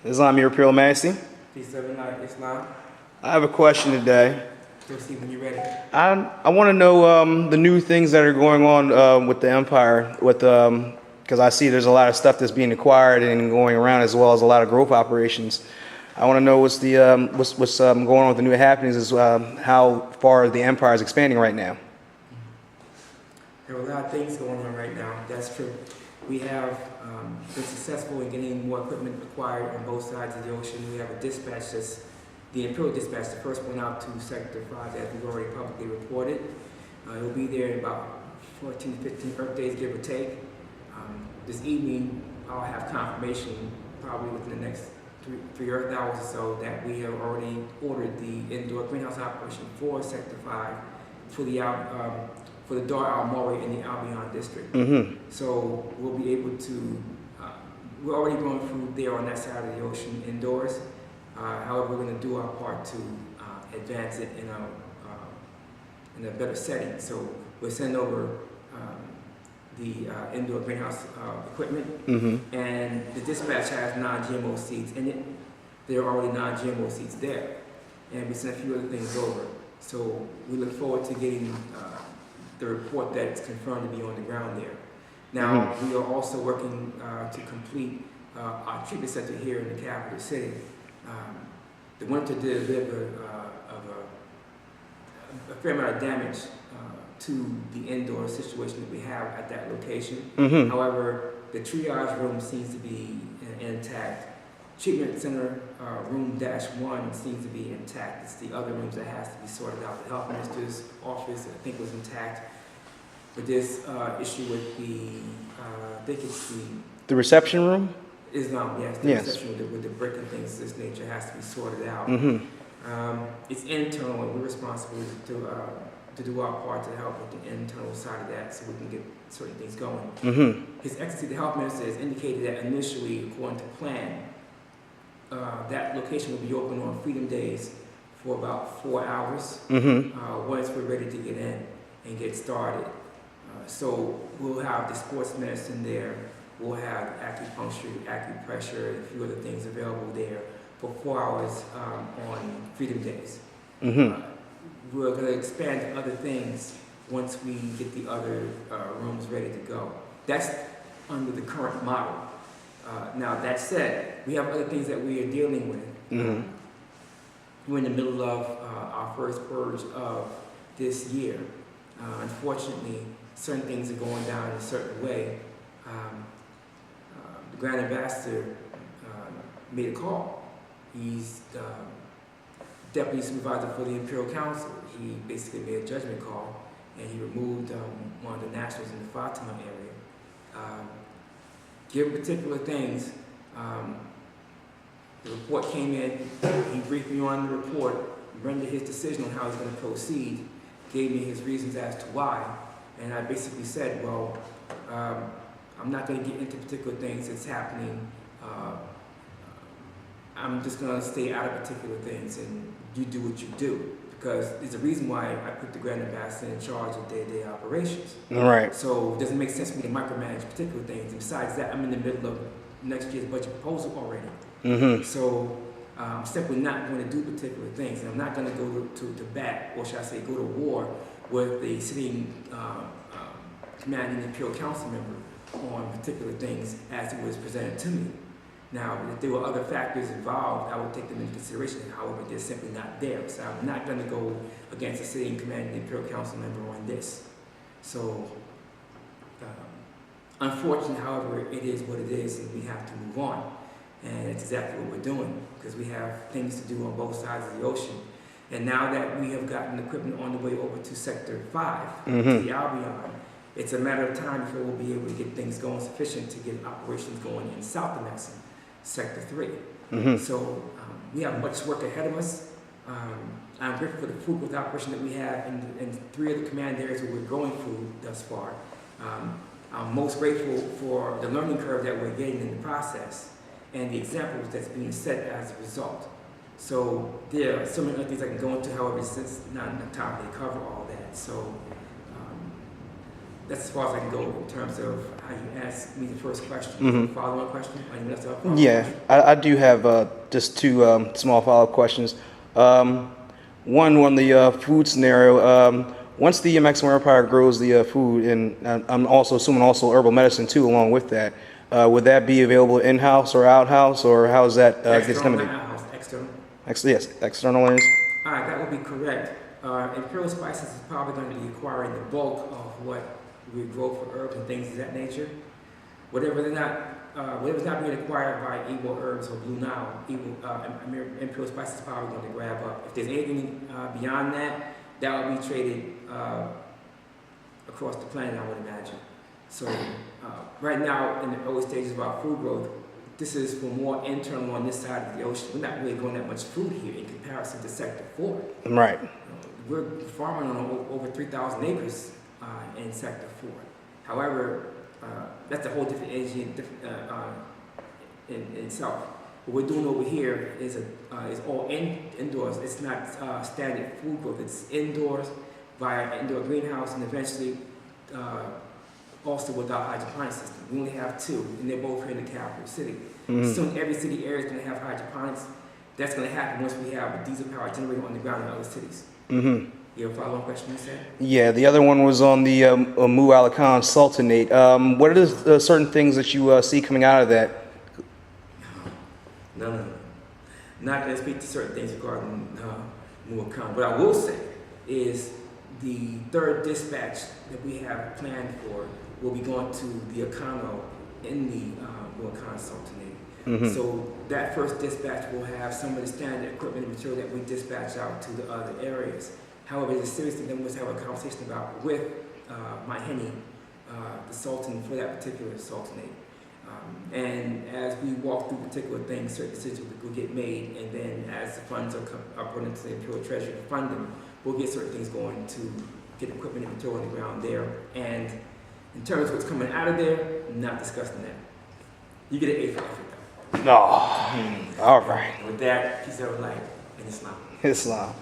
Islam, your Imperial Majesty. Peace, Islam. I have a question today. Proceed when you're ready. I want to know the new things that are going on with the Empire, because I see there's a lot of stuff that's being acquired and going around, as well as a lot of growth operations. I want to know what's going on with the new happenings, is how far the Empire is expanding right now. There are a lot of things going on right now. That's true. We have been successful in getting more equipment acquired on both sides of the ocean. We have a dispatch that's the Imperial Dispatch, the first one out to Sector 5, as we've already publicly reported. It will be there in about 14 to 15 Earth days, give or take. This evening, I'll have confirmation, probably within the next three Earth hours or so, that we have already ordered the indoor greenhouse operation for Sector 5 for the Dar-Al-Maure in the Albion district. So we'll be able to, we're already going through there on that side of the ocean indoors. However, we're going to do our part to advance it in a better setting. So we'll send over the indoor greenhouse equipment, and the dispatch has non-GMO seeds in it. There are already non-GMO seeds there, and we sent a few other things over. So we look forward to getting the report that it's confirmed to be on the ground there. Now, we are also working to complete our treatment center here in the capital city. The winter did a bit of a fair amount of damage to the indoor situation that we have at that location. However, the triage room seems to be intact. Treatment center room -1 seems to be intact. It's the other rooms that has to be sorted out. The health minister's office, I think, was intact. But this issue with I think it's the reception room? Islam, yes, the reception with the brick and things of this nature has to be sorted out. It's internal, and we're responsible to do our part to help with the internal side of that so we can get certain things going. His Excellency, the Health Minister, has indicated that initially, according to plan, that location will be open on Freedom Days for about 4 hours once we're ready to get in and get started. So we'll have the sports medicine there. We'll have acupuncture, acupressure, and a few other things available there for 4 hours on Freedom Days. We're going to expand to other things once we get the other rooms ready to go. That's under the current model. Now, that said, we have other things that we are dealing with. We're in the middle of our first purge of this year. Unfortunately, certain things are going down in a certain way. The Grand Ambassador made a call. He's Deputy Supervisor for the Imperial Council. He basically made a judgment call, and he removed one of the nationals in the Fatima area. Given particular things, the report came in, he briefed me on the report, rendered his decision on how he's going to proceed, gave me his reasons as to why, and I basically said, well, I'm not going to get into particular things that's happening. I'm just going to stay out of particular things, and you do what you do. Because there's a reason why I put the Grand Ambassador in charge of day-to-day operations. Right. So it doesn't make sense for me to micromanage particular things. And besides that, I'm in the middle of next year's budget proposal already. So I'm simply not going to do particular things. And I'm not going to go to bat, or should I say go to war, with the sitting commanding Imperial Council member on particular things as it was presented to me. Now, if there were other factors involved, I would take them into consideration. However, they're simply not there. So I'm not going to go against the sitting commanding Imperial Council member on this. So, unfortunately, however, it is what it is, and we have to move on. And it's exactly what we're doing, because we have things to do on both sides of the ocean. And now that we have gotten equipment on the way over to Sector 5, to the Albion, it's a matter of time before we'll be able to get things going sufficient to get operations going in South-Amexem, Sector 3. So we have much work ahead of us. I'm grateful for the food with operation that we have in 3 of the command areas where we're going through thus far. I'm most grateful for the learning curve that we're getting in the process and the examples that's being set as a result. So there are so many other things I can go into, however, since not enough time to cover all that. So that's as far as I can go in terms of how you asked me the first question. Mhm. Follow-up question? Anything else to follow-up Yeah, question? I do have just two small follow-up questions. One on the food scenario. Once the Amexem-Moor-Empire grows the food, and I'm also assuming also herbal medicine too, along with that, would that be available in-house or out-house, or how is that gets External, limited? not in-house, external. Yes, external is. All right, that would be correct. Imperial Spices is probably going to be acquiring the bulk of what we grow for herbs and things of that nature. Whatever's not being acquired by Igbo Herbs or Blue Nile, Imperial Spices is probably going to grab up. If there's anything beyond that, that will be traded across the planet, I would imagine. So right now, in the early stages of our food growth, this is for more internal on this side of the ocean. We're not really growing that much food here in comparison to Sector 4. Right. We're farming on over 3,000 acres in Sector 4. However, that's a whole different energy in itself. What we're doing over here is all indoors. It's not standard food growth. It's indoors via indoor greenhouse and eventually also with our hydroponic system. We only have two, and they're both here in the capital city. Mhm. Soon every city area is going to have hydroponics. That's going to happen once we have a diesel power generator on the ground in other cities. Mm-hmm. You have a follow-up question you said? Yeah, the other one was on the Mu-Akhan-Sultanate. What are the certain things that you see coming out of that? No. Not going to speak to certain things regarding Mu-Akhan. What I will say is the third dispatch that we have planned for will be going to the Akano in the Mu-Akhan-Sultanate. Mhm. So that first dispatch will have some of the standard equipment and material that we dispatch out to the other areas. However, there's a serious thing that we must have a conversation about with my-Hene, the Sultan for that particular Sultanate. And as we walk through particular things, certain decisions will get made, and then as the funds are put into the Imperial Treasury to fund them, we'll get certain things going to get equipment and material on the ground there. And in terms of what's coming out of there, not discussing that. You get an A for effort, though. No. All right. And with that, peace out of life in Islam. Islam.